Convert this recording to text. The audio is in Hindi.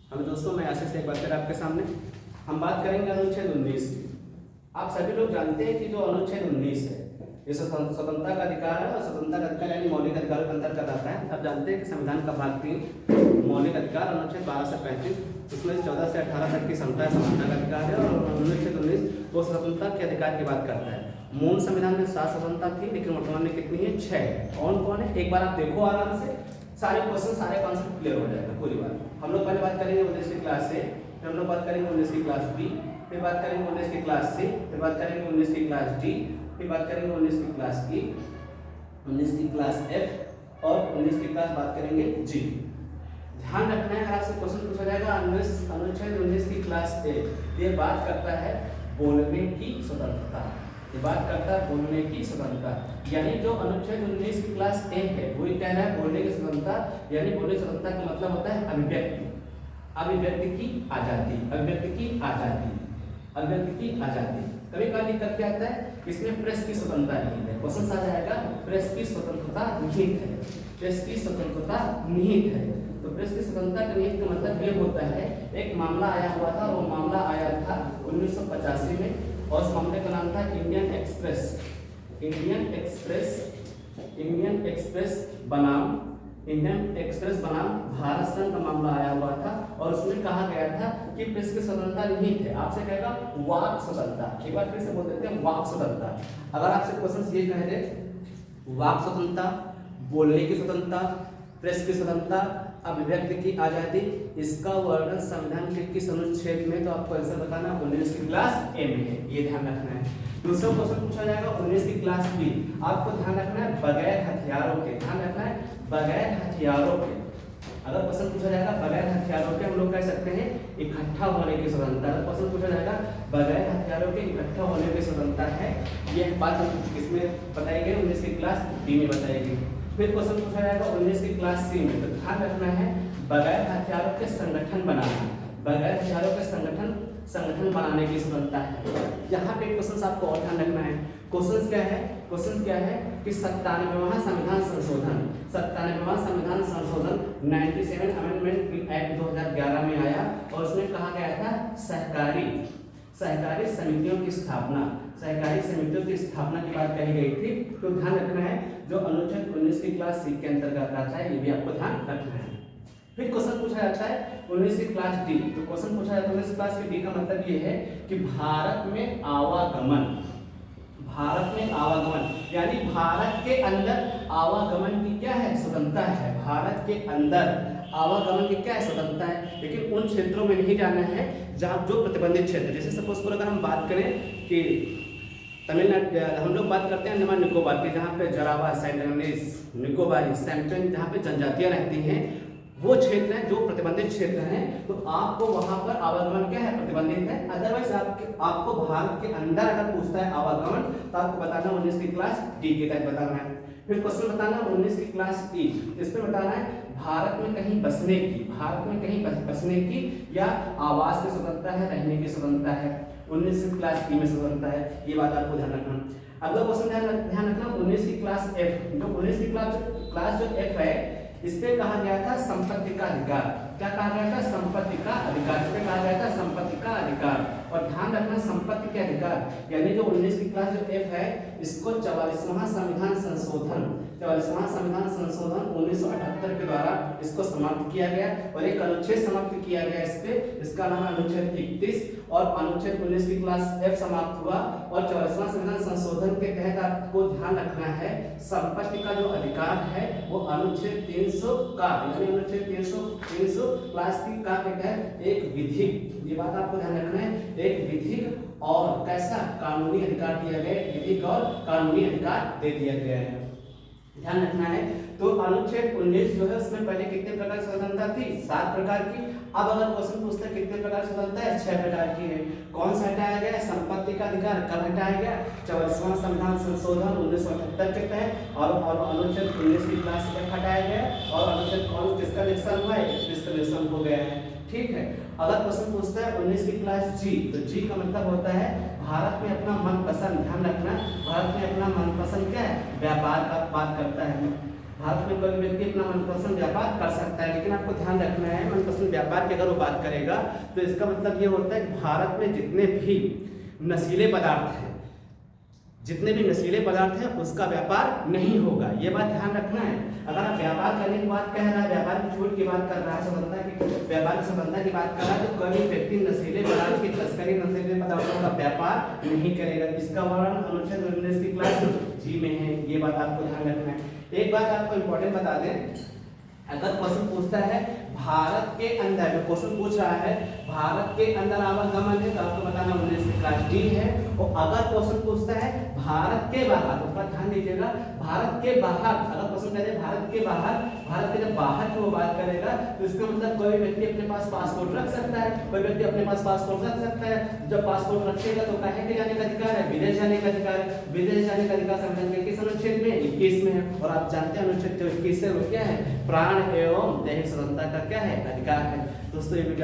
हेलो दोस्तों, मैं आशीष एक बार फिर आपके सामने हम बात करेंगे अनुच्छेद 19 की। आप सभी लोग जानते हैं कि जो अनुच्छेद 19 है ये स्वतंत्रता का अधिकार है और स्वतंत्रता का अधिकार यानी मौलिक अधिकारों के अंतर्गत आता है। आप जानते हैं कि संविधान का भाग 3 मौलिक अधिकार अनुच्छेद 12 से 35 उसमें 14 से 18 तक की समता समानता का अधिकार है और अनुच्छेद 19 वो स्वतंत्रता के अधिकार की बात करता है। मूल संविधान में 7 स्वतंत्रता थी लेकिन वर्तमान में कितनी है? 6 है। कौन कौन है एक बार आप देखो आराम से, सारे क्वेश्चन सारे कॉन्सेप्ट क्लियर हो जाएगा पूरी बात। हम लोग पहले बात करेंगे 19 की क्लास से, फिर हम लोग बात करेंगे 19 की क्लास बी, फिर बात करेंगे 19 की क्लास सी, फिर बात करेंगे 19 की क्लास डी, फिर बात करेंगे 19 की क्लास ई, 19 की क्लास एफ और 19 की क्लास बात करेंगे जी। ध्यान रखना है, अगर आपसे क्वेश्चन पूछा जाएगा अनुच्छेद 19 की क्लास ए, ये बात करता है बोलने की स्वतंत्रता, ये बात करता है बोलने की स्वतंत्रता। यानी जो अनुच्छेद 19 की क्लास ए है वो कह रहा है बोलने की स्वतंत्रता, यानी बोलने की स्वतंत्रता का मतलब होता है अभिव्यक्ति, अभिव्यक्ति की आजादी, अभिव्यक्ति की आजादी, अभिव्यक्ति की आजादी। कभी कभी दिक्कत क्या आता है, इसमें प्रेस की स्वतंत्रता निहित है। क्वेश्चन आ जाएगा प्रेस की स्वतंत्रता निहित है, प्रेस की स्वतंत्रता निहित है। तो प्रेस की स्वतंत्रता का निहित का मतलब ये होता है, एक मामला आया हुआ था, वो मामला आया था 1985 में और उस मामले का नाम था Indian express, Indian express, Indian express बनाम, इंडियन एक्सप्रेस बनाम भारत संघ का मामला आया हुआ था और उसमें कहा गया था कि प्रेस की स्वतंत्रता निहित है। आपसे कहेगा वाक स्वतंत्रता, एक बार फिर से बोल देते हैं वाक स्वतंत्रता। अगर आपसे क्वेश्चन ये कह दे वाक स्वतंत्रता, बोलने की स्वतंत्रता, प्रेस की स्वतंत्रता, अभिव्यक्ति की आजादी, इसका वर्णन संविधान के किस अनुच्छेद में, तो आपको आंसर बताना 19 की क्लास ए में है, ये ध्यान रखना है। दूसरा क्वेश्चन पूछा जाएगा 19 की क्लास बी, आपको ध्यान रखना है बगैर हथियारों के, ध्यान रखना है बगैर हथियारों के। अगर क्वेश्चन पूछा जाएगा बगैर हथियारों के, हम लोग कह सकते हैं इकट्ठा होने की स्वतंत्रता। अगर क्वेश्चन पूछा जाएगा बगैर हथियारों के इकट्ठा होने की स्वतंत्रता है, यह बात किसमें बताई गई? 19 की क्लास बी में बताई गई। फिर क्वेश्चन पूछा जाएगा 19 की क्लास सी में, तो ध्यान रखना है बगैर हथियारों के संगठन बनाना, बगैर हथियारों के संगठन बनाने की स्वतंत्रता है। यहाँ पे क्वेश्चन आपको और ध्यान रखना है, क्वेश्चन क्या है? क्वेश्चन क्या है कि 97वां संविधान संशोधन, 97वां संविधान संशोधन 97 अमेंडमेंट एक्ट 2011 में आया और उसमें कहा गया था सहकारी समितियों की स्थापना, सहकारी समितियों की स्थापना की बात कही गई थी। तो ध्यान रखना है जो अनुच्छेद 19 की क्लास सी के अंतर्गत आता है, ये भी आपको ध्यान रखना है। फिर क्वेश्चन पूछा जाता है 19 की क्लास डी, तो क्वेश्चन पूछा जाता है 19 की क्लास की डी का मतलब ये है कि भारत में आवागमन, भारत में आवागमन यानी भारत के अंदर आवागमन की क्या है? स्वतंत्रता है। भारत के अंदर आवागमन की क्या है? स्वतंत्रता है, लेकिन उन क्षेत्रों में नहीं जाना है जहाँ जो प्रतिबंधित क्षेत्र, जैसे सपोज पर अगर हम बात करें कि तमिलनाडु, हम लोग बात करते हैं अंडमान निकोबार की, जहाँ पे जरावा, सैंडनीज, निकोबारी, सैम्पटन, जहाँ पे जनजातियाँ रहती हैं, वो क्षेत्र हैं जो प्रतिबंधित क्षेत्र हैं, तो आपको वहां पर आवागमन क्या है? प्रतिबंधित है। अदरवाइज आपको भारत के अंदर अगर पूछता है आवागमन, तो आपको बताना 19 की क्लास डी के तहत बताना है। फिर क्वेश्चन बताना 19 की क्लास ई, इसमें बताना है भारत में कहीं बसने की, भारत में कहीं बसने की या आवास की स्वतंत्रता है, रहने की स्वतंत्रता है, 19 की क्लास ई में स्वतंत्रता है, ये बात आपको ध्यान रखना। अगला क्वेश्चन ध्यान रखना 19 की क्लास एफ, जो 19 की क्लास जो एफ है, इस पे कहा गया था संपत्ति का अधिकार। क्या कहा गया था? संपत्ति का अधिकार। इस पे कहा गया था संपत्ति का अधिकार। और ध्यान रखना संपत्ति के अधिकार यानी जो 19 की क्लास जो एफ है, इसको 44वां संविधान संशोधन, 44वां संविधान संशोधन 1978 के द्वारा इसको समाप्त किया गया और एक अनुच्छेद समाप्त किया गया इस पे, इसका नाम है अनुच्छेद 31 और अनुच्छेद 19 की क्लास एफ समाप्त हुआ और 44वां संविधान संशोधन के तहत आपको ध्यान रखना है संपत्ति का जो अधिकार है वो अनुच्छेद 300 का, यानी अनुच्छेद 300 क्लास की का के तहत एक विधिक, ये बात आपको ध्यान रखना है, एक विधिक और कैसा कानूनी अधिकार दिया गया, विधिक और कानूनी अधिकार दे दिया गया है, ध्यान रखना है। तो अनुच्छेद 19 जो है उसमें पहले कितने प्रकार की स्वतंत्रता थी? 7 प्रकार की। अब अगर क्वेश्चन पूछता है कितने प्रकार की स्वतंत्रता है? 6 प्रकार की है। कौन सा हटाया गया? संपत्ति का अधिकार कब हटाया गया? 44वां संविधान संशोधन 1978 के तहत और अनुच्छेद 19 की क्लास एफ हटाया गया और अनुच्छेद कौन किसका निरीक्षण हुआ है? 31 का निरीक्षण हो गया है। ठीक है। अगर क्वेश्चन पूछता है 19 की क्लास जी, तो जी का मतलब होता है भारत में अपना मनपसंद, ध्यान रखना, भारत में अपना मनपसंद क्या है? व्यापार का बात करता है। भारत में कोई व्यक्ति अपना मनपसंद व्यापार कर सकता है, लेकिन आपको ध्यान रखना है मनपसंद व्यापार की अगर वो बात करेगा तो इसका मतलब ये होता है कि भारत में जितने भी नशीले पदार्थ हैं, जितने भी नशीले पदार्थ हैं उसका व्यापार नहीं होगा। ये बात ध्यान रखना है। अगर आप व्यापार करने की बात कह रहा है, व्यापार की छूट की बात कर रहा है, स्वतंत्रता की, व्यापार की स्वतंत्रता की बात कर रहा है, तो कोई व्यक्ति नशीले पदार्थ की तस्करी, नशीले पदार्थों का व्यापार नहीं करेगा। इसका वर्णन अनुच्छेद 19 की क्लास जी में है। ये बात आपको ध्यान रखना है। एक बात आपको इम्पोर्टेंट बता दें, अगर क्वेश्चन पूछता है भारत के अंदर, जो क्वेश्चन पूछ रहा है भारत के अंदर आवागमन है, तो आपको बताना 19 की क्लास डी है। और अगर क्वेश्चन पूछता है भारत के बाहर, तो ध्यान दीजिएगा, भारत के बाहर, अगर क्वेश्चन कहते हैं भारत के बाहर, भारत के जब बाहर की वो बात करेगा तो इसका मतलब कोई व्यक्ति अपने पास पासपोर्ट रख सकता है, कोई व्यक्ति अपने पास पासपोर्ट रख सकता है। जब पासपोर्ट रखेगा तो कहे के जाने का अधिकार है, विदेश जाने का अधिकार है। विदेश जाने का अधिकार संविधान के किस अनुच्छेद में? 21 में है। और आप जानते हैं अनुच्छेद 21 से वो क्या है? प्राण एवं दैहिक स्वतंत्रता का क्या है? अधिकार है। दोस्तों ये